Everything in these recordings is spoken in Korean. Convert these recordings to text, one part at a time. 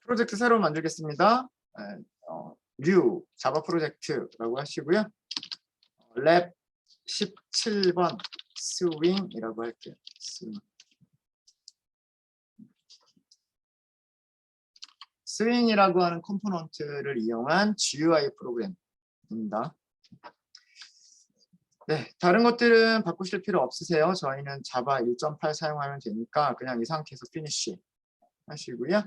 프로젝트 새로 만들겠습니다. new 자바 프로젝트라고 하시고요. 랩 17번 스윙이라고 할게요. 스윙이라고 하는 컴포넌트를 이용한 GUI 프로그램입니다. 네, 다른 것들은 바꾸실 필요 없으세요. 저희는 자바 1.8 사용하면 되니까 그냥 이 상태에서 피니쉬 하시고요.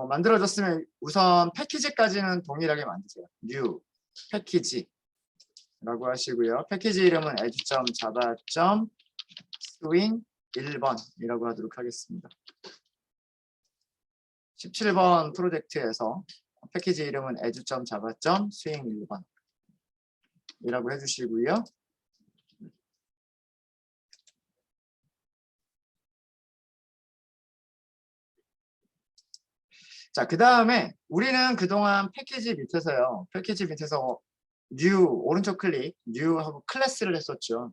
만들어졌으면 우선 패키지까지는 동일하게 만드세요. new 패키지라고 하시고요. 패키지 이름은 edge.java.swing 1번이라고 하도록 하겠습니다. 17번 프로젝트에서 패키지 이름은 edge.java.swing 1번 이라고 해주시고요. 자, 그 다음에 우리는 그동안 패키지 밑에서요. 패키지 밑에서 new 오른쪽 클릭 new 하고 클래스를 했었죠.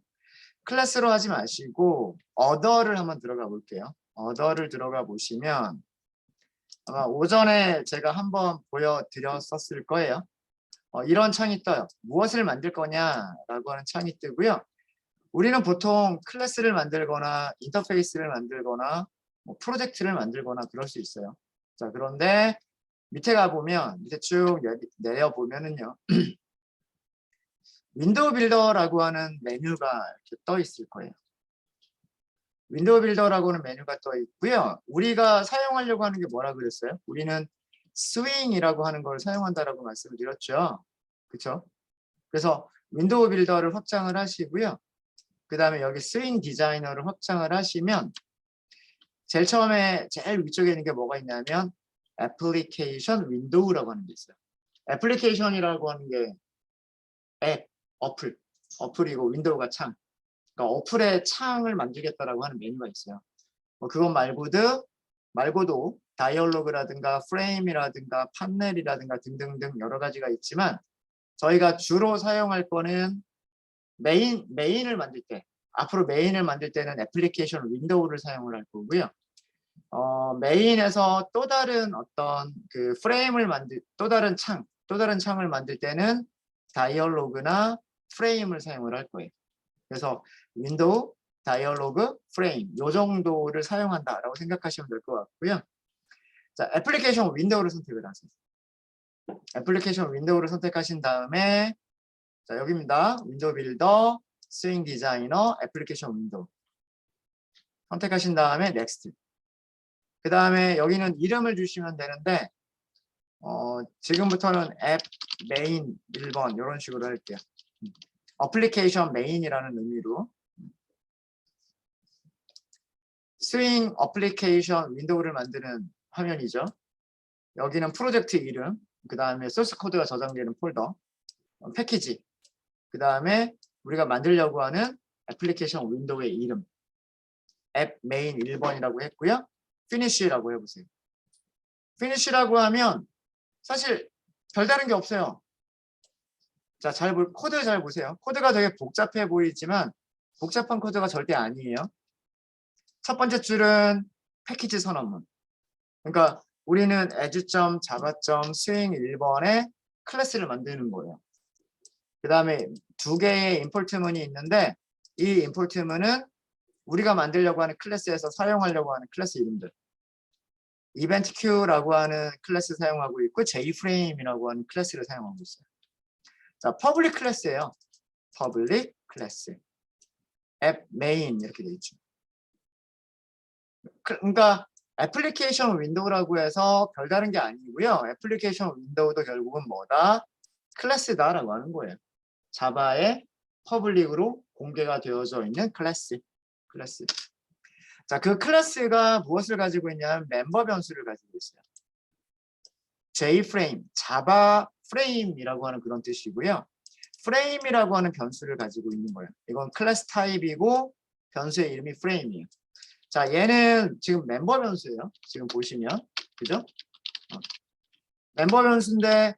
클래스로 하지 마시고 other를 한번 들어가 볼게요. other를 들어가 보시면 아마 오전에 제가 한번 보여드렸었을 거예요. 이런 창이 떠요. 무엇을 만들 거냐라고 하는 창이 뜨고요. 우리는 보통 클래스를 만들거나 인터페이스를 만들거나 프로젝트를 만들거나 그럴 수 있어요. 자, 그런데 밑에 가보면 밑에 쭉 내려보면은요. 윈도우 빌더라고 하는 메뉴가 이렇게 떠 있을 거예요. 윈도우 빌더라고 하는 메뉴가 떠 있고요. 우리가 사용하려고 하는 게 뭐라 그랬어요? 우리는 스윙이라고 하는 걸 사용한다라고 말씀을 드렸죠. 그렇죠? 그래서 윈도우 빌더를 확장을 하시고요. 그 다음에 여기 스윙 디자이너를 확장을 하시면 제일 처음에 제일 위쪽에 있는 게 뭐가 있냐면 애플리케이션 윈도우라고 하는 게 있어요. 애플리케이션이라고 하는 게 앱, 어플이고 윈도우가 창. 그러니까 어플의 창을 만들겠다라고 하는 메뉴가 있어요. 그건 말고도 다이얼로그라든가 프레임이라든가 판넬이라든가 등등등 여러 가지가 있지만 저희가 주로 사용할 거는 메인을 만들 때 앞으로 메인을 만들 때는 애플리케이션 윈도우를 사용을 할 거고요. 메인에서 또 다른 어떤 그 프레임을 또 다른 창을 만들 때는 다이얼로그나 프레임을 사용을 할 거예요. 그래서 윈도우, 다이얼로그, 프레임 요 정도를 사용한다라고 생각하시면 될 것 같고요. 자, 애플리케이션 윈도우를 선택을 하세요. 애플리케이션 윈도우를 선택하신 다음에 자, 여기입니다. 윈도우 빌더, 스윙 디자이너, 애플리케이션 윈도우 선택하신 다음에 넥스트. 그 다음에 여기는 이름을 주시면 되는데 지금부터는 앱 메인 1번 이런 식으로 할게요. 어플리케이션 메인이라는 의미로 스윙 어플리케이션 윈도우를 만드는 화면이죠. 여기는 프로젝트 이름, 그 다음에 소스 코드가 저장되는 폴더, 패키지, 그 다음에 우리가 만들려고 하는 애플리케이션 윈도우의 이름, 앱 메인 1번이라고 했고요. 피니쉬라고 해보세요. 피니쉬라고 하면 사실 별다른 게 없어요. 자, 코드 잘 보세요. 코드가 되게 복잡해 보이지만 복잡한 코드가 절대 아니에요. 첫 번째 줄은 패키지 선언문. 그러니까 우리는 edge.java.swing 1번에 클래스를 만드는 거예요. 그 다음에 두 개의 임포트문이 있는데 이 임포트문은 우리가 만들려고 하는 클래스에서 사용하려고 하는 클래스 이름들. 이벤트 큐라고 하는 클래스 사용하고 있고 jframe이라고 하는 클래스를 사용하고 있어요. 자, 퍼블릭 클래스예요. 퍼블릭 클래스. 앱 메인 이렇게 돼 있죠. 그러니까 애플리케이션 윈도우라고 해서 별다른 게 아니고요. 애플리케이션 윈도우도 결국은 뭐다? 클래스다라고 하는 거예요. 자바의 퍼블릭으로 공개가 되어져 있는 클래스. 자, 그 클래스가 무엇을 가지고 있냐면 멤버 변수를 가지고 있어요. jframe, 자바 프레임이라고 하는 그런 뜻이고요. 프레임이라고 하는 변수를 가지고 있는 거예요. 이건 클래스 타입이고 변수의 이름이 프레임이에요. 자, 얘는 지금 멤버 변수예요. 지금 보시면 그죠? 멤버 변수인데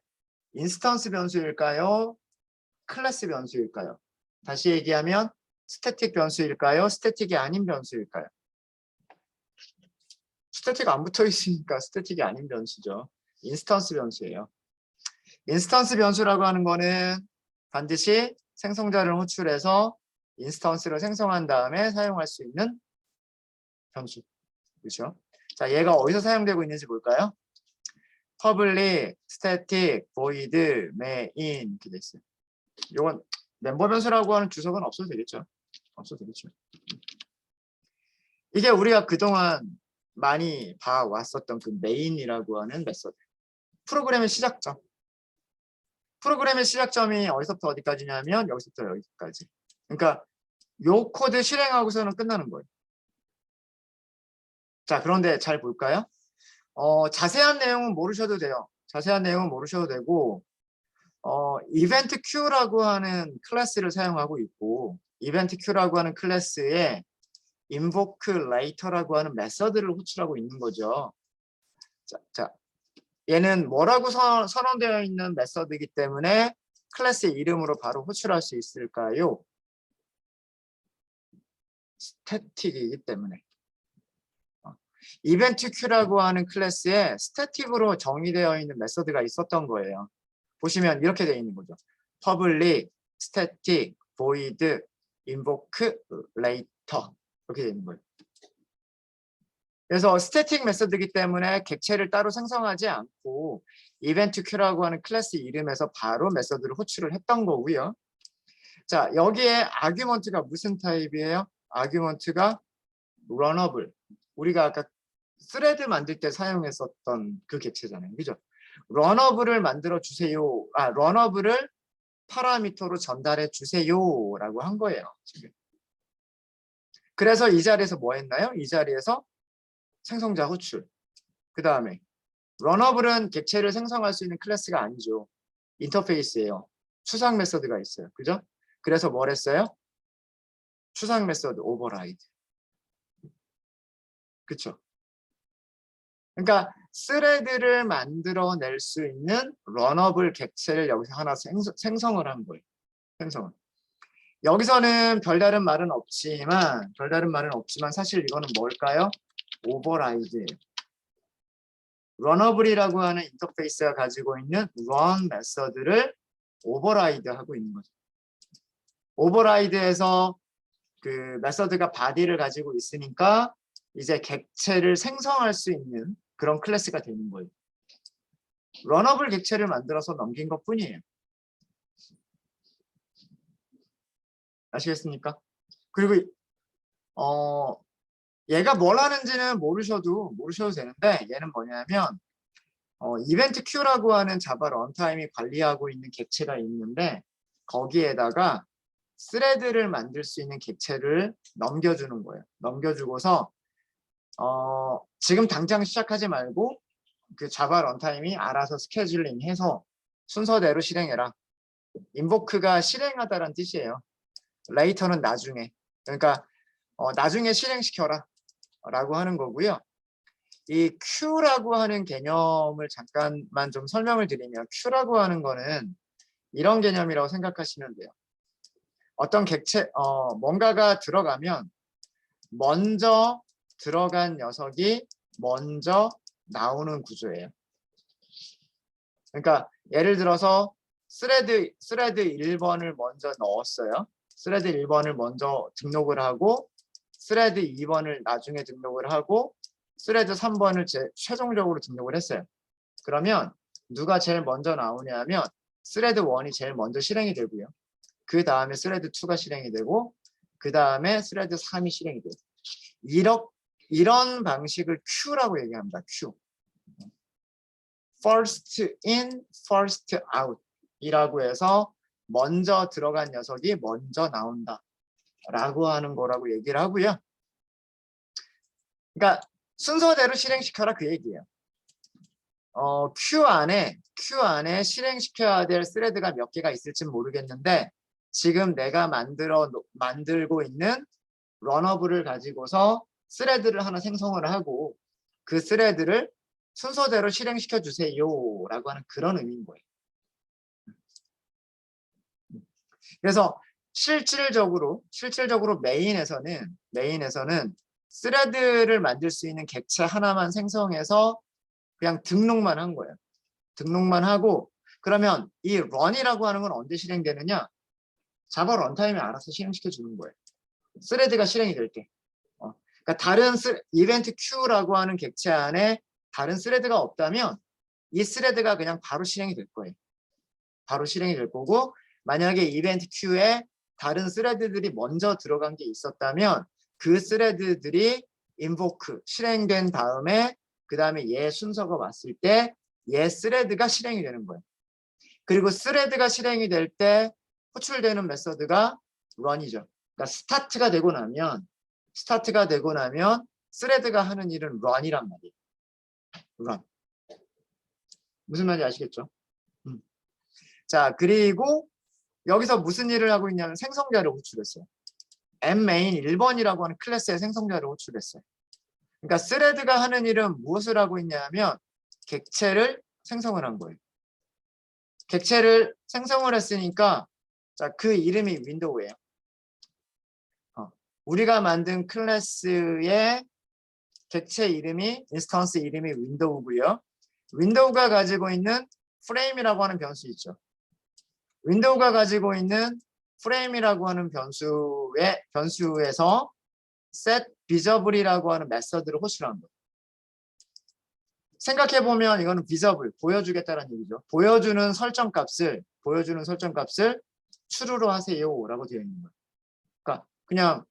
인스턴스 변수일까요? 클래스 변수일까요? 다시 얘기하면 스태틱 변수일까요? 스태틱이 아닌 변수일까요? 스태틱 안 붙어 있으니까 스태틱이 아닌 변수죠. 인스턴스 변수예요. 인스턴스 변수라고 하는 거는 반드시 생성자를 호출해서 인스턴스를 생성한 다음에 사용할 수 있는 변수. 그렇죠? 자, 얘가 어디서 사용되고 있는지 볼까요? public, static, void, main 이렇게 돼 있어요. 이건 멤버 변수라고 하는 주석은 없어도 되겠죠. 없어도 되겠죠. 이게 우리가 그동안 많이 봐왔었던 그 main이라고 하는 메서드. 프로그램의 시작점. 프로그램의 시작점이 어디서부터 어디까지냐면 여기서부터 여기까지. 그러니까 요 코드 실행하고서는 끝나는 거예요. 자, 그런데 잘 볼까요? 자세한 내용은 모르셔도 돼요. 자세한 내용은 모르셔도 되고 이벤트 Q라고 하는 클래스를 사용하고 있고 이벤트 Q라고 하는 클래스에 invoke later라고 하는 메서드를 호출하고 있는 거죠. 자, 얘는 뭐라고 선언되어 있는 메서드이기 때문에 클래스의 이름으로 바로 호출할 수 있을까요? 스태틱이기 때문에. 이벤트 Q라고 하는 클래스에 스태틱으로 정의되어 있는 메서드가 있었던 거예요. 보시면 이렇게 되어 있는 거죠. public, static, void, invoke, later 이렇게 되어 있는 거예요. 그래서 스태틱 메서드이기 때문에 객체를 따로 생성하지 않고 이벤트 Q라고 하는 클래스 이름에서 바로 메서드를 호출을 했던 거고요. 자, 여기에 아규먼트가 무슨 타입이에요? 아규먼트가 런어블. 우리가 아까 스레드 만들 때 사용했었던 그 객체잖아요. 그죠? 런어블을 만들어 주세요. 런어블을 파라미터로 전달해 주세요라고 한 거예요. 지금. 그래서 이 자리에서 뭐 했나요? 이 자리에서 생성자 호출. 그 다음에 런어블은 객체를 생성할 수 있는 클래스가 아니죠. 인터페이스예요. 추상 메서드가 있어요. 그죠? 그래서 뭘 했어요? 추상 메서드 오버라이드. 그쵸? 그러니까 스레드를 만들어낼 수 있는 런어블 객체를 여기서 하나 생성을 한 거예요. 생성을. 여기서는 별다른 말은 없지만 사실 이거는 뭘까요? 오버라이드예요. 런어블이라고 하는 인터페이스가 가지고 있는 run 메서드를 오버라이드하고 있는 거죠. 오버라이드에서 그 메서드가 바디를 가지고 있으니까 이제 객체를 생성할 수 있는 그런 클래스가 되는 거예요. 런어블 객체를 만들어서 넘긴 것뿐이에요. 아시겠습니까? 그리고 얘가 뭘 하는지는 모르셔도 되는데 얘는 뭐냐면 이벤트 Q라고 하는 자바 런타임이 관리하고 있는 객체가 있는데 거기에다가 스레드를 만들 수 있는 객체를 넘겨주는 거예요. 넘겨주고서 지금 당장 시작하지 말고 그 자바 런타임이 알아서 스케줄링해서 순서대로 실행해라. 인보크가 실행하다라는 뜻이에요. 레이터는 나중에. 그러니까 나중에 실행시켜라 라고 하는 거고요. 이 Q라고 하는 개념을 잠깐만 좀 설명을 드리면 Q라고 하는 거는 이런 개념이라고 생각하시면 돼요. 어떤 객체, 뭔가가 들어가면 먼저 들어간 녀석이 먼저 나오는 구조예요. 그러니까 예를 들어서 스레드 1번을 먼저 넣었어요. 스레드 1번을 먼저 등록을 하고 스레드 2번을 나중에 등록을 하고 스레드 3번을 최종적으로 등록을 했어요. 그러면 누가 제일 먼저 나오냐면 스레드 1이 제일 먼저 실행이 되고요. 그 다음에 스레드 2가 실행이 되고 그 다음에 스레드 3이 실행이 돼요. 이런 방식을 Q라고 얘기합니다. Q. First in, first out 이라고 해서 먼저 들어간 녀석이 먼저 나온다 라고 하는 거라고 얘기를 하고요. 그러니까 순서대로 실행시켜라 그 얘기예요. Q 안에 실행시켜야 될 스레드가 몇 개가 있을지는 모르겠는데 지금 내가 만들고 있는 런어블을 가지고서 스레드를 하나 생성을 하고 그 스레드를 순서대로 실행시켜 주세요 라고 하는 그런 의미인 거예요. 그래서 실질적으로 메인에서는 스레드를 만들 수 있는 객체 하나만 생성해서 그냥 등록만 한 거예요. 등록만 하고 그러면 이 run이라고 하는 건 언제 실행되느냐? 자바 런타임에 알아서 실행시켜 주는 거예요. 스레드가 실행이 될 때. 그러니까 다른 이벤트 Q라고 하는 객체 안에 다른 스레드가 없다면 이 스레드가 그냥 바로 실행이 될 거예요. 바로 실행이 될 거고 만약에 이벤트 Q에 다른 스레드들이 먼저 들어간 게 있었다면 그 스레드들이 invoke 실행된 다음에 그 다음에 얘 순서가 왔을 때 얘 스레드가 실행이 되는 거예요. 그리고 스레드가 실행이 될 때 호출되는 메서드가 run이죠. 그러니까 스타트가 되고 나면 스레드가 하는 일은 run이란 말이에요. run. 무슨 말인지 아시겠죠? 자, 그리고 여기서 무슨 일을 하고 있냐면 생성자를 호출했어요. mmain 1번이라고 하는 클래스의 생성자를 호출했어요. 그러니까 스레드가 하는 일은 무엇을 하고 있냐면 객체를 생성을 한 거예요. 객체를 생성을 했으니까 자, 그 이름이 윈도우예요. 우리가 만든 클래스의 객체 이름이 인스턴스 이름이 윈도우고요. 윈도우가 가지고 있는 프레임이라고 하는 변수 있죠. 윈도우가 가지고 있는 프레임이라고 하는 변수에서 set visible이라고 하는 메서드를 호출한 거예요. 생각해보면 이거는 visible, 보여주겠다는 얘기죠. 보여주는 설정값을 true로 하세요 라고 되어 있는 거예요. 그러니까 그냥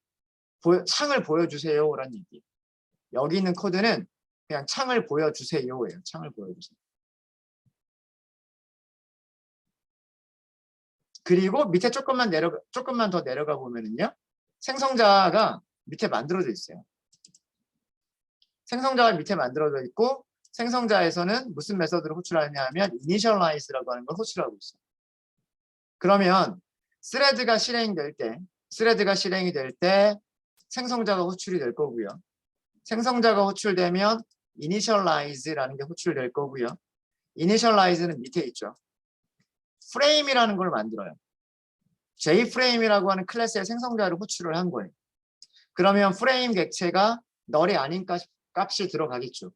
창을 보여주세요 라는 얘기. 여기 있는 코드는 그냥 창을 보여주세요예요. 창을 보여주세요. 그리고 밑에 조금만 더 내려가 보면은요. 생성자가 밑에 만들어져 있어요. 생성자가 밑에 만들어져 있고 생성자에서는 무슨 메서드를 호출하냐 하면 initialize라고 하는 걸 호출하고 있어요. 그러면 스레드가 실행이 될 때 생성자가 호출이 될 거고요. 생성자가 호출되면 initialize라는 게 호출될 거고요. initialize는 밑에 있죠. 프레임이라는 걸 만들어요. jframe이라고 하는 클래스의 생성자를 호출을 한 거예요. 그러면 프레임 객체가 널이 아닌 값이 들어가겠죠.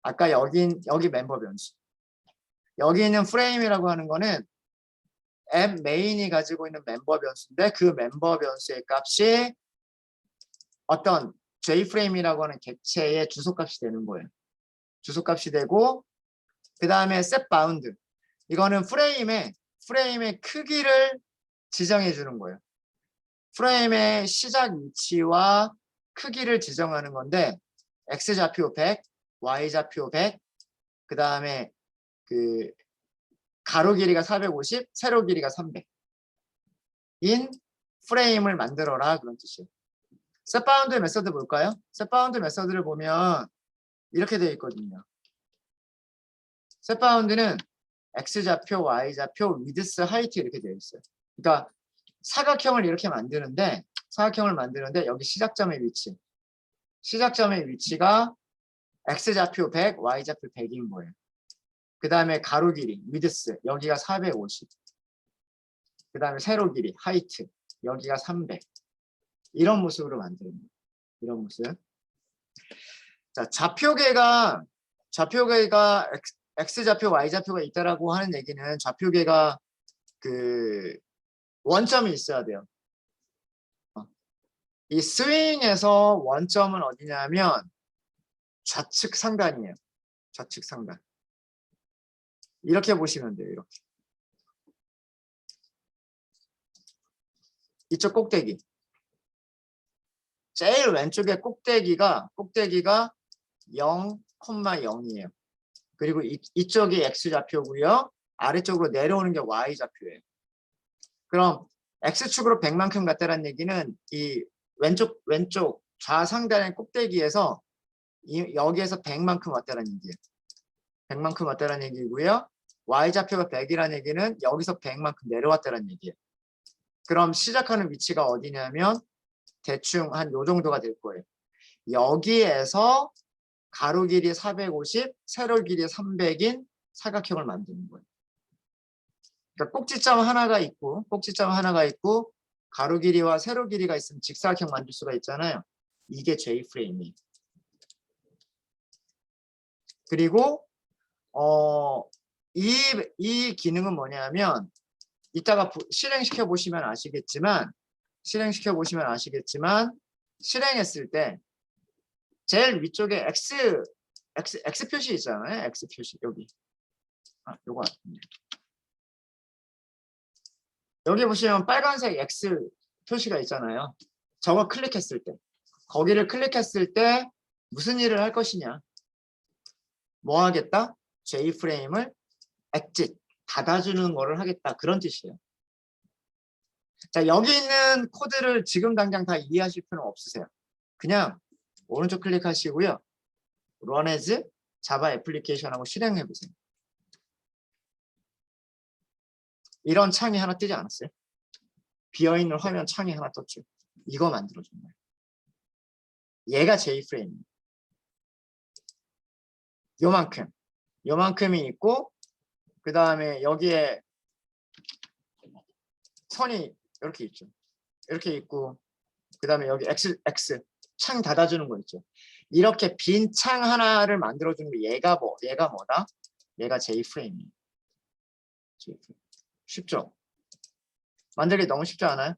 아까 여기 멤버 변수. 여기 있는 프레임이라고 하는 거는 m 메인이 가지고 있는 멤버 변수인데 그 멤버 변수의 값이 어떤 jframe이라고 하는 객체의 주소값이 되는 거예요. 주소값이 되고 그 다음에 setBound. 이거는 프레임의 크기를 지정해 주는 거예요. 프레임의 시작 위치와 크기를 지정하는 건데 x좌표 100, y좌표 100, 그 다음에 그 가로 길이가 450, 세로 길이가 300 인 프레임을 만들어라 그런 뜻이에요. setBound 메서드 볼까요? setBound 메서드를 보면 이렇게 되어 있거든요. setBound는 x좌표, y좌표, width, height 이렇게 되어 있어요. 그러니까 사각형을 이렇게 만드는데 여기 시작점의 위치가 x좌표 100, y좌표 100인 거예요. 그 다음에 가로 길이, width, 여기가 450. 그 다음에 세로 길이, height, 여기가 300. 이런 모습으로 만드는 거예요. 이런 모습. 자, 좌표계가 x좌표, y좌표가 있다라고 하는 얘기는 좌표계가 그 원점이 있어야 돼요. 이 스윙에서 원점은 어디냐면 좌측 상단이에요. 좌측 상단. 이렇게 보시면 돼요. 이렇게. 이쪽 꼭대기. 제일 왼쪽에 꼭대기가 0,0이에요. 그리고 이쪽이 x좌표고요. 아래쪽으로 내려오는 게 y좌표예요. 그럼 x축으로 100만큼 갔다는 얘기는 이 왼쪽 좌상단의 꼭대기에서 여기에서 100만큼 왔다는 얘기예요. 100만큼 왔다는 얘기고요. y좌표가 100이라는 얘기는 여기서 100만큼 내려왔다는 얘기예요. 그럼 시작하는 위치가 어디냐면 대충 한 요 정도가 될 거예요. 여기에서 가로 길이 450, 세로 길이 300인 사각형을 만드는 거예요. 그러니까 꼭지점 하나가 있고 가로 길이와 세로 길이가 있으면 직사각형 만들 수가 있잖아요. 이게 J프레임이에요. 그리고 이 기능은 뭐냐면 이따가 실행시켜 보시면 아시겠지만 실행했을 때 제일 위쪽에 X 표시 있잖아요. X 표시 여기. 요거 여기 보시면 빨간색 X 표시가 있잖아요. 저거 클릭했을 때 거기를 클릭했을 때 무슨 일을 할 것이냐? 뭐 하겠다? J프레임을 exit 닫아주는 거를 하겠다. 그런 뜻이에요. 자, 여기 있는 코드를 지금 당장 다 이해하실 필요는 없으세요. 그냥 오른쪽 클릭하시고요. Run as 자바 애플리케이션하고 실행해 보세요. 이런 창이 하나 뜨지 않았어요? 비어있는 화면 창이 하나 떴죠. 이거 만들어준 거예요. 얘가 J프레임이에요. 요만큼이 있고 그 다음에 여기에 선이 이렇게 있죠. 이렇게 있고 그 다음에 여기 X 창 닫아주는 거 있죠. 이렇게 빈 창 하나를 만들어주는 게 얘가 뭐다? 얘가 J프레임이에요. 쉽죠? 만들기 너무 쉽지 않아요?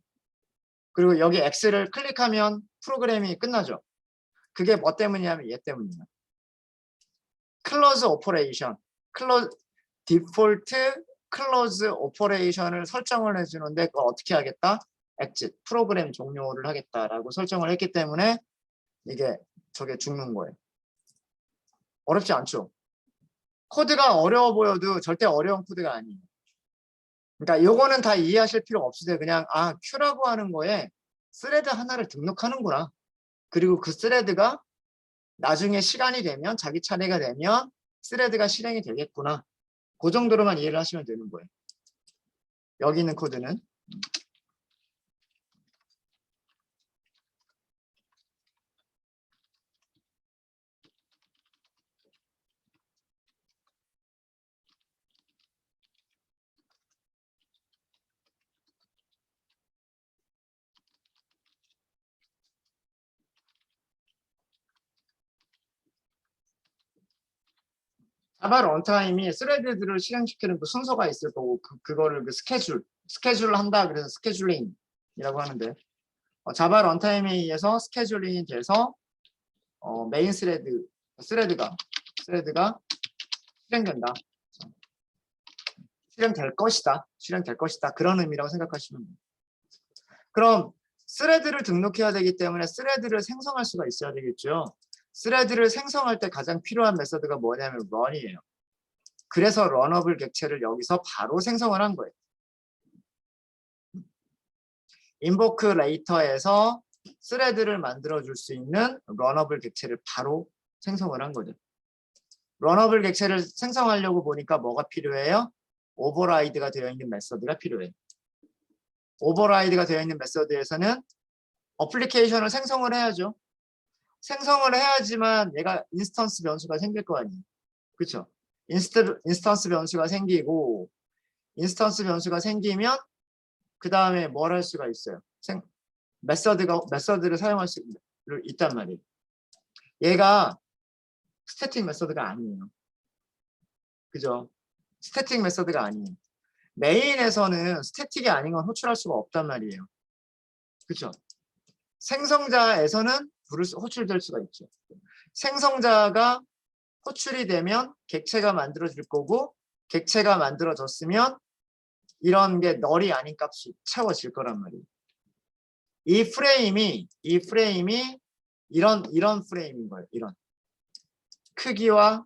그리고 여기 X를 클릭하면 프로그램이 끝나죠. 그게 뭐 때문이냐면 얘 때문이에요. 클로즈 오퍼레이션, 디폴트 클로즈 오퍼레이션을 설정을 해주는데 그거 어떻게 하겠다? exit, 프로그램 종료를 하겠다라고 설정을 했기 때문에 이게 저게 죽는 거예요. 어렵지 않죠? 코드가 어려워 보여도 절대 어려운 코드가 아니에요. 그러니까 요거는 다 이해하실 필요 없으세요. 그냥 Q라고 하는 거에 스레드 하나를 등록하는구나. 그리고 그 스레드가 나중에 시간이 되면 자기 차례가 되면 스레드가 실행이 되겠구나. 그 정도로만 이해를 하시면 되는 거예요. 여기 있는 코드는 자바 런타임이 스레드들을 실행시키는 그 순서가 있을 거고 그거를 그 스케줄을 한다 그래서 스케줄링이라고 하는데 자바 런타임에 의해서 스케줄링이 돼서 메인 스레드가 실행된다. 실행될 것이다. 그런 의미라고 생각하시면 돼요. 그럼 스레드를 등록해야 되기 때문에 스레드를 생성할 수가 있어야 되겠죠. 스레드를 생성할 때 가장 필요한 메서드가 뭐냐면 run이에요. 그래서 런어블 객체를 여기서 바로 생성을 한 거예요. invoke later에서 스레드를 만들어줄 수 있는 런어블 객체를 바로 생성을 한 거죠. 런어블 객체를 생성하려고 보니까 뭐가 필요해요? 오버라이드가 되어 있는 메서드가 필요해요. 오버라이드가 되어 있는 메서드에서는 어플리케이션을 생성을 해야죠. 생성을 해야지만 얘가 인스턴스 변수가 생길 거 아니에요. 그렇죠? 인스턴스 변수가 생기고 인스턴스 변수가 생기면 그 다음에 뭘 할 수가 있어요? 메서드를 사용할 수 있단 말이에요. 얘가 스태틱 메서드가 아니에요. 그죠? 스태틱 메서드가 아니에요. 메인에서는 스태틱이 아닌 건 호출할 수가 없단 말이에요. 그렇죠? 생성자에서는 호출될 수가 있죠. 생성자가 호출이 되면 객체가 만들어질 거고 객체가 만들어졌으면 이런 게 널이 아닌 값이 채워질 거란 말이에요. 이 프레임이 이런 프레임인 거예요. 이런 크기와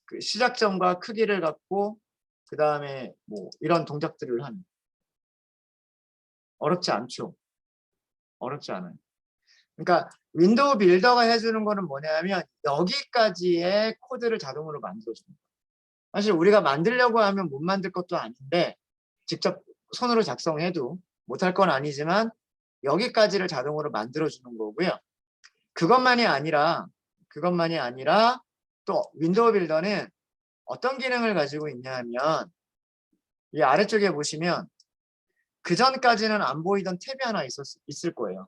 그 시작점과 크기를 갖고 그 다음에 뭐 이런 동작들을 하는. 어렵지 않죠. 어렵지 않아요. 그러니까 윈도우 빌더가 해주는 거는 뭐냐면 여기까지의 코드를 자동으로 만들어주는 거예요. 사실 우리가 만들려고 하면 못 만들 것도 아닌데 직접 손으로 작성해도 못할 건 아니지만 여기까지를 자동으로 만들어주는 거고요. 그것만이 아니라 또 윈도우 빌더는 어떤 기능을 가지고 있냐 하면 이 아래쪽에 보시면 그 전까지는 안 보이던 탭이 하나 있을 거예요.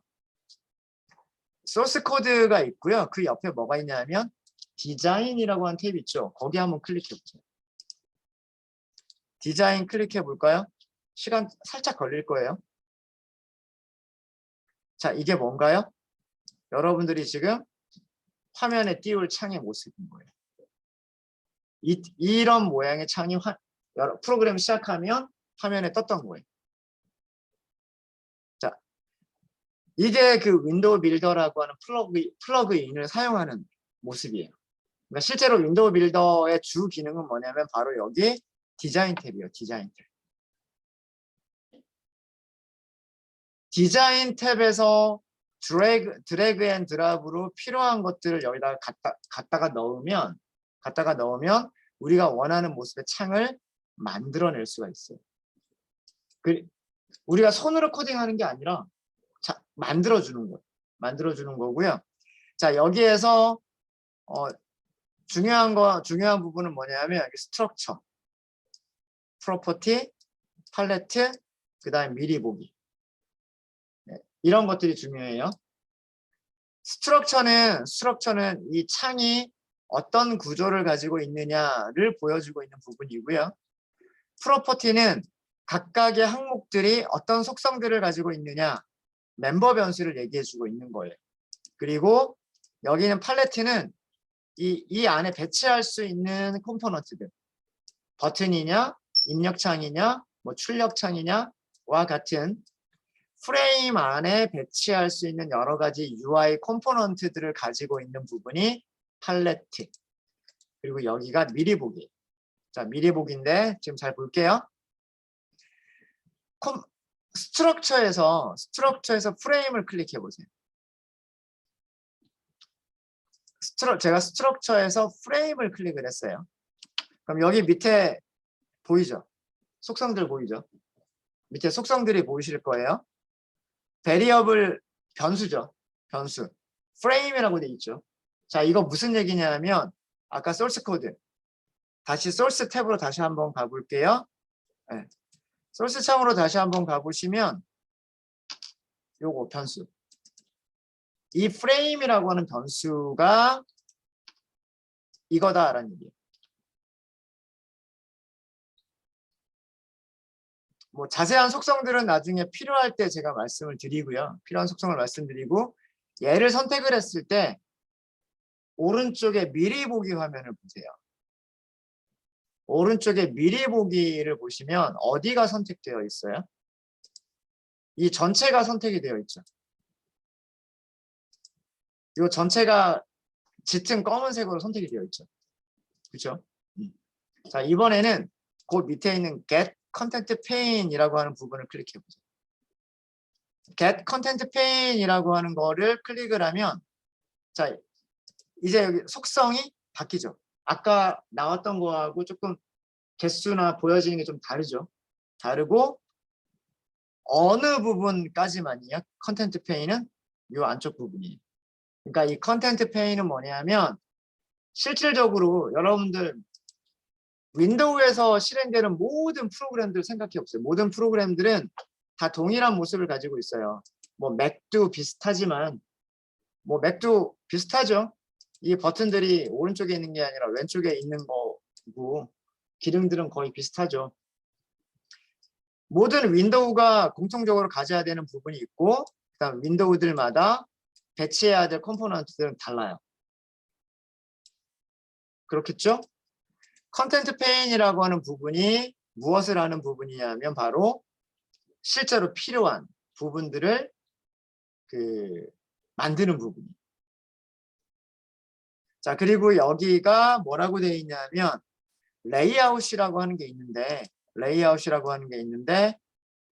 소스 코드가 있고요. 그 옆에 뭐가 있냐면 디자인이라고 하는 탭이 있죠. 거기 한번 클릭해 보세요. 디자인 클릭해 볼까요? 시간 살짝 걸릴 거예요. 자, 이게 뭔가요? 여러분들이 지금 화면에 띄울 창의 모습인 거예요. 이런 모양의 창이 프로그램 시작하면 화면에 떴던 거예요. 자, 이게 그 윈도우 빌더라고 하는 플러그인을 사용하는 모습이에요. 그러니까 실제로 윈도우 빌더의 주 기능은 뭐냐면 바로 여기 디자인 탭이에요. 디자인 탭. 디자인 탭에서 드래그 앤 드랍으로 필요한 것들을 여기다가 갖다가 넣으면 우리가 원하는 모습의 창을 만들어낼 수가 있어요. 우리가 손으로 코딩하는 게 아니라 만들어주는 거예요. 만들어주는 거고요. 자, 여기에서 중요한 부분은 뭐냐면 여기 스트럭처, 프로퍼티, 팔레트, 그 다음에 미리 보기. 네, 이런 것들이 중요해요. 스트럭처는 이 창이 어떤 구조를 가지고 있느냐를 보여주고 있는 부분이고요. 프로퍼티는 각각의 항목들이 어떤 속성들을 가지고 있느냐, 멤버 변수를 얘기해주고 있는 거예요. 그리고 여기는 팔레트는 이 안에 배치할 수 있는 컴포넌트들, 버튼이냐, 입력창이냐, 뭐 출력창이냐와 같은 프레임 안에 배치할 수 있는 여러 가지 UI 컴포넌트들을 가지고 있는 부분이 팔레트. 그리고 여기가 미리 보기. 자, 미리 보기인데 지금 잘 볼게요. 스트럭처에서 프레임을 클릭해 보세요. 제가 스트럭처에서 프레임을 클릭을 했어요. 그럼 여기 밑에 보이죠? 속성들 보이죠? 밑에 속성들이 보이실 거예요. 베리어블 변수죠. 변수. 프레임이라고 돼 있죠. 자, 이거 무슨 얘기냐면 아까 소스 코드. 다시 소스 탭으로 다시 한번 가볼게요. 네. 소스 창으로 다시 한번 가보시면 요거 변수. 이 프레임이라고 하는 변수가 이거다라는 얘기예요. 뭐 자세한 속성들은 나중에 필요할 때 제가 말씀을 드리고요. 필요한 속성을 말씀드리고 얘를 선택을 했을 때 오른쪽에 미리 보기 화면을 보세요. 오른쪽에 미리 보기를 보시면 어디가 선택되어 있어요? 이 전체가 선택이 되어 있죠. 이 전체가 짙은 검은색으로 선택이 되어 있죠. 그렇죠? 자, 이번에는 그 밑에 있는 Get Content Pane이라고 하는 부분을 클릭해 보세요. Get Content Pane이라고 하는 거를 클릭을 하면 자, 이제 여기 속성이 바뀌죠. 아까 나왔던 거하고 조금 개수나 보여지는 게 좀 다르죠. 다르고 어느 부분까지만이요? 컨텐트 페인은 이 안쪽 부분이에요. 그러니까 이 컨텐트 페인은 뭐냐면 실질적으로 여러분들 윈도우에서 실행되는 모든 프로그램들 생각해 보세요. 모든 프로그램들은 다 동일한 모습을 가지고 있어요. 뭐 맥도 비슷하지만 뭐 맥도 비슷하죠. 이 버튼들이 오른쪽에 있는 게 아니라 왼쪽에 있는 거고 기능들은 거의 비슷하죠. 모든 윈도우가 공통적으로 가져야 되는 부분이 있고 그다음 윈도우들마다 배치해야 될 컴포넌트들은 달라요. 그렇겠죠? 컨텐트 페인이라고 하는 부분이 무엇을 하는 부분이냐면 바로 실제로 필요한 부분들을 만드는 부분이에요. 자, 그리고 여기가 뭐라고 되어 있냐면 레이아웃이라고 하는 게 있는데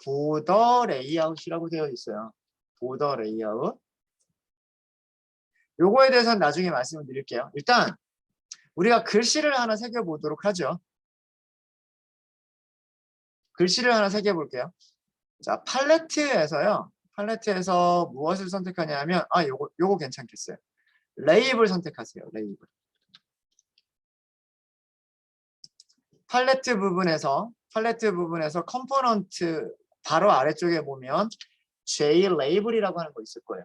보더 레이아웃이라고 되어 있어요. 보더 레이아웃. 요거에 대해서는 나중에 말씀을 드릴게요. 일단 우리가 글씨를 하나 새겨보도록 하죠. 글씨를 하나 새겨볼게요. 자, 팔레트에서 무엇을 선택하냐면 요거 괜찮겠어요. 레이블 선택하세요. 레이블. 팔레트 부분에서 컴포넌트 바로 아래쪽에 보면 J 레이블이라고 하는 거 있을 거예요.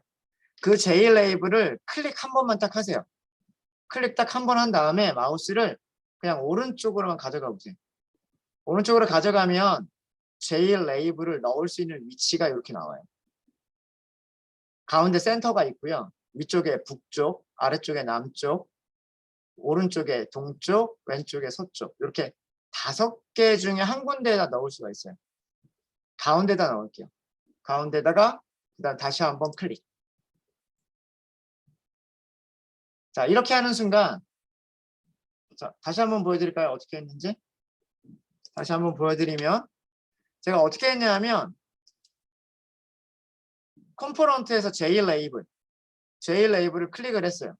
그 J 레이블을 클릭 한 번만 딱 하세요. 클릭 딱 한 번 한 다음에 마우스를 그냥 오른쪽으로만 가져가 보세요. 오른쪽으로 가져가면 J 레이블을 넣을 수 있는 위치가 이렇게 나와요. 가운데 센터가 있고요. 위쪽에 북쪽, 아래쪽에 남쪽, 오른쪽에 동쪽, 왼쪽에 서쪽 이렇게 5개 중에 한 군데에다 넣을 수가 있어요. 가운데다 넣을게요. 가운데다가 그다음 다시 한번 클릭. 자, 이렇게 하는 순간 자, 다시 한번 보여드릴까요? 어떻게 했는지? 다시 한번 보여드리면 제가 어떻게 했냐면 컴포넌트에서 J 레이블을 클릭을 했어요.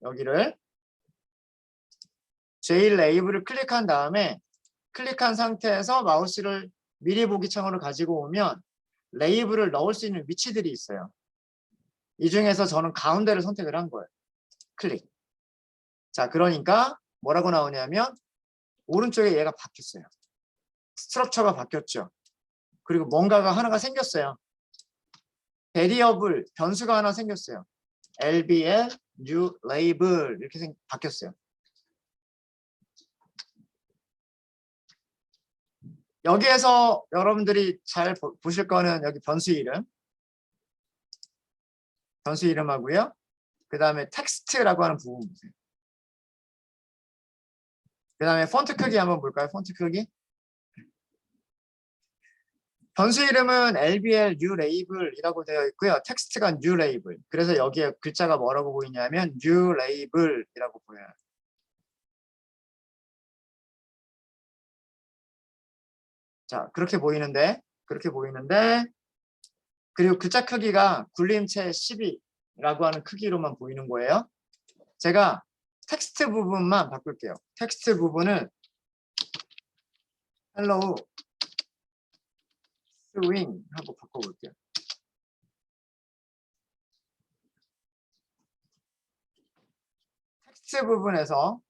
여기를 J 레이블을 클릭한 다음에 클릭한 상태에서 마우스를 미리 보기 창으로 가지고 오면 레이블을 넣을 수 있는 위치들이 있어요. 이 중에서 저는 가운데를 선택을 한 거예요. 클릭. 자, 그러니까 뭐라고 나오냐면 오른쪽에 얘가 바뀌었어요. 스트럭처가 바뀌었죠. 그리고 뭔가가 하나가 생겼어요. 베리어블, 변수가 하나 생겼어요. LBL, new label 이렇게 바뀌었어요. 여기에서 여러분들이 잘 보실 거는 여기 변수 이름하고요. 그 다음에 텍스트라고 하는 부분 보세요. 그 다음에 폰트 크기 한번 볼까요? 폰트 크기. 변수 이름은 LBL new label이라고 되어 있고요. 텍스트가 new label. 그래서 여기에 글자가 뭐라고 보이냐면 new label이라고 보여요. 자, 그렇게 보이는데 그리고 글자 크기가 굴림체 12라고 하는 크기로만 보이는 거예요. 제가 텍스트 부분만 바꿀게요. 텍스트 부분을 hello swing 하고 바꿔볼게요. 텍스트 부분에서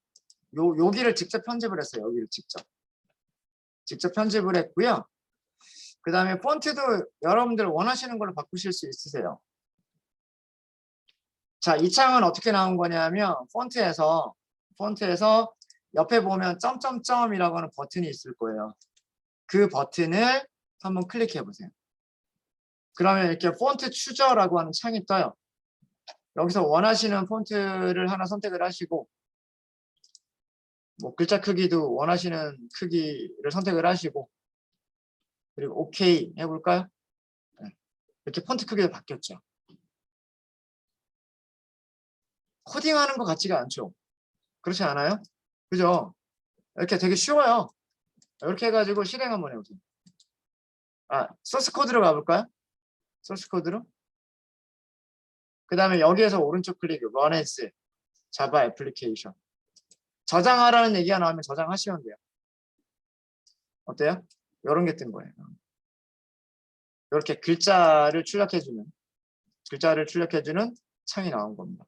여기를 직접 편집을 했어요. 여기를 직접 편집을 했고요. 그 다음에 폰트도 여러분들 원하시는 걸로 바꾸실 수 있으세요. 자, 이 창은 어떻게 나온 거냐면 폰트에서 옆에 보면 점점점이라고 하는 버튼이 있을 거예요. 그 버튼을 한번 클릭해 보세요. 그러면 이렇게 폰트 추저라고 하는 창이 떠요. 여기서 원하시는 폰트를 하나 선택을 하시고 뭐 글자 크기도 원하시는 크기를 선택을 하시고 그리고 OK 해볼까요? 네. 이렇게 폰트 크기가 바뀌었죠. 코딩하는 것 같지가 않죠. 그렇지 않아요? 그죠? 이렇게 되게 쉬워요. 이렇게 해가지고 실행 한번 해보세요. 아, 소스 코드로 가볼까요? 소스 코드로. 그 다음에 여기에서 오른쪽 클릭, Run as Java Application. 저장하라는 얘기가 나오면 저장하시면 돼요. 어때요? 이런 게 뜬 거예요. 이렇게 글자를 출력해주는 창이 나온 겁니다.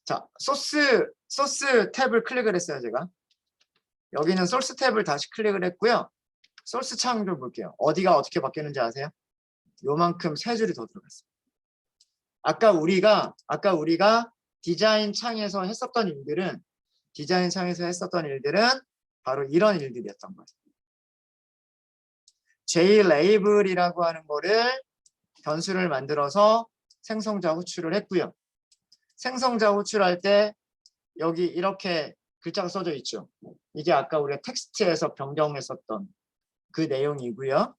자, 소스 탭을 클릭을 했어요, 제가. 여기는 소스 탭을 다시 클릭을 했고요. 소스 창 좀 볼게요. 어디가 어떻게 바뀌었는지 아세요? 요만큼 3줄이 더 들어갔어요. 아까 우리가 디자인 창에서 했었던 일들은 바로 이런 일들이었던 거예요. JLabel이라고 하는 거를 변수를 만들어서 생성자 호출을 했고요. 생성자 호출할 때 여기 이렇게 글자가 써져 있죠. 이게 아까 우리가 텍스트에서 변경했었던 그 내용이고요.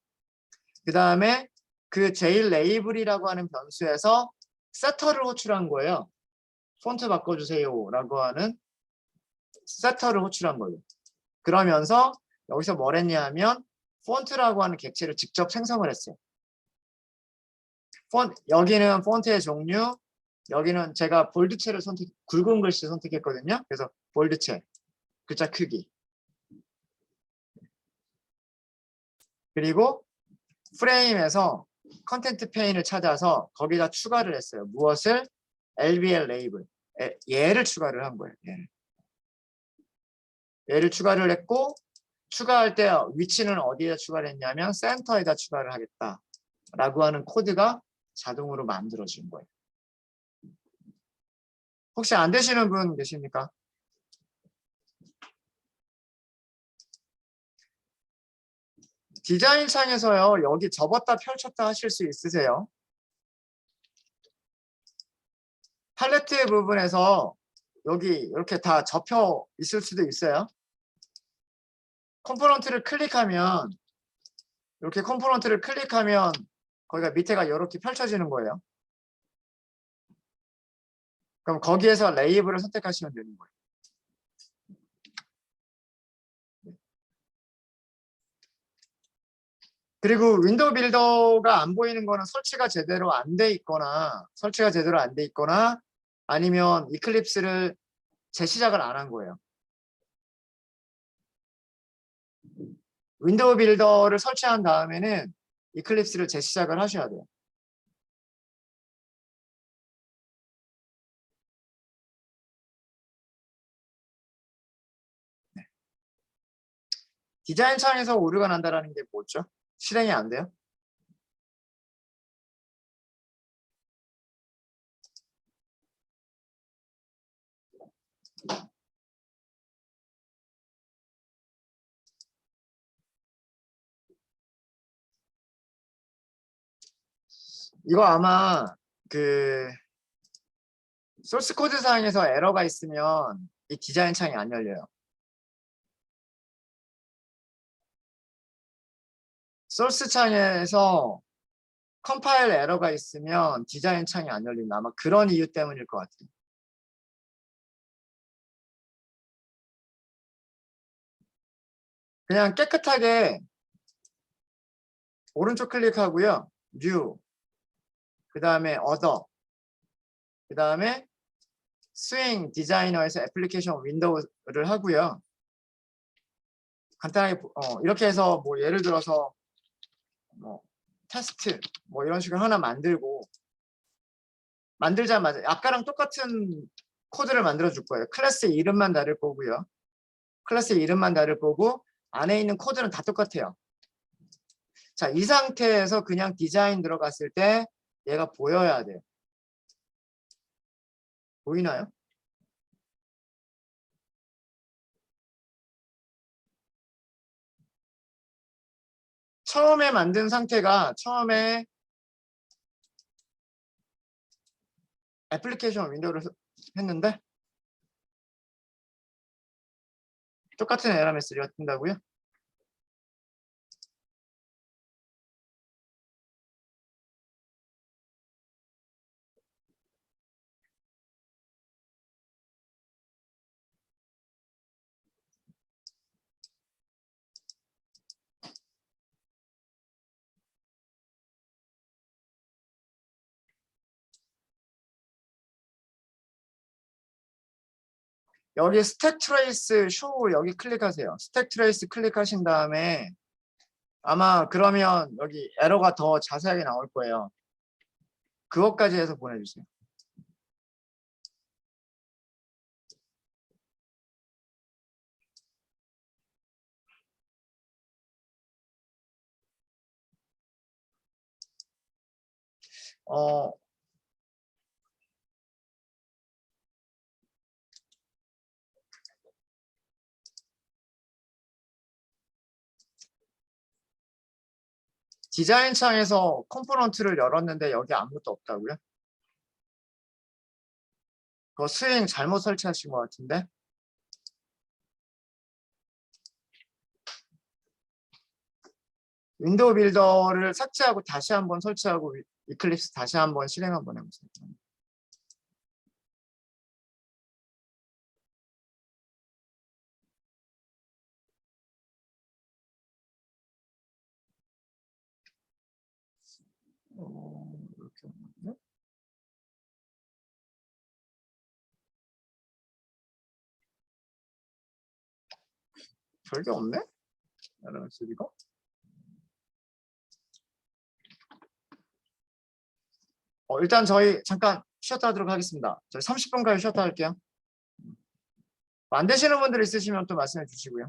그 다음에 그 JLabel이라고 하는 변수에서 세터를 호출한 거예요. 폰트 바꿔주세요 라고 하는 세터를 호출한 거예요. 그러면서 여기서 뭘 했냐 하면 폰트라고 하는 객체를 직접 생성을 했어요. 여기는 폰트의 종류, 여기는 제가 볼드체를 굵은 글씨 선택했거든요. 그래서 볼드체, 글자 크기. 그리고 프레임에서 컨텐트 페인을 찾아서 거기다 추가를 했어요. 무엇을? LBL 레이블. 얘를 추가를 한 거예요. 얘를 추가를 했고 추가할 때 위치는 어디에 추가를 했냐면 센터에다 추가를 하겠다. 라고 하는 코드가 자동으로 만들어진 거예요. 혹시 안 되시는 분 계십니까? 디자인 창에서요, 여기 접었다 펼쳤다 하실 수 있으세요? 팔레트 부분에서 여기 이렇게 다 접혀 있을 수도 있어요. 컴포넌트를 클릭하면, 이렇게 컴포넌트를 클릭하면 거기가 밑에가 이렇게 펼쳐지는 거예요. 그럼 거기에서 레이블을 선택하시면 되는 거예요. 그리고 윈도우 빌더가 안 보이는 거는 설치가 제대로 안 돼 있거나 아니면 이클립스를 재시작을 안 한 거예요. 윈도우 빌더를 설치한 다음에는 이클립스를 재시작을 하셔야 돼요. 네. 디자인 창에서 오류가 난다는 게 뭐죠? 실행이 안 돼요? 이거 아마 그 소스 코드 상에서 에러가 있으면 이 디자인 창이 안 열려요. 소스 창에서 컴파일 에러가 있으면 디자인 창이 안 열린다. 아마 그런 이유 때문일 것 같아요. 그냥 깨끗하게 오른쪽 클릭하고요. New, 그 다음에 Other, 그 다음에 스윙 디자이너에서 애플리케이션 윈도우를 하고요. 간단하게 이렇게 해서 뭐 예를 들어서 뭐 테스트 뭐 이런 식으로 하나 만들자마자 아까랑 똑같은 코드를 만들어 줄 거예요. 클래스 이름만 다를 거고요. 클래스 이름만 다를 거고 안에 있는 코드는 다 똑같아요. 자, 이 상태에서 그냥 디자인 들어갔을 때 얘가 보여야 돼요. 보이나요? 처음에 만든 상태가 처음에 애플리케이션 윈도우를 했는데 똑같은 에러 메시지가 뜬다고요? 여기 스택 트레이스 쇼 여기 클릭하세요. 스택 트레이스 클릭하신 다음에 아마 그러면 여기 에러가 더 자세하게 나올 거예요. 그것까지 해서 보내주세요. 디자인 창에서 컴포넌트를 열었는데 여기 아무것도 없다고요? 그거 스윙 잘못 설치하신 것 같은데? 윈도우 빌더를 삭제하고 다시 한번 설치하고 이클립스 다시 한번 실행 한번 해보세요. 이렇게 하면 별게 없네? 이러면 이거? 일단 저희 잠깐 쉬었다 하도록 하겠습니다. 저희 30분까지 쉬었다 할게요. 안 되시는 분들 있으시면 또 말씀해 주시고요.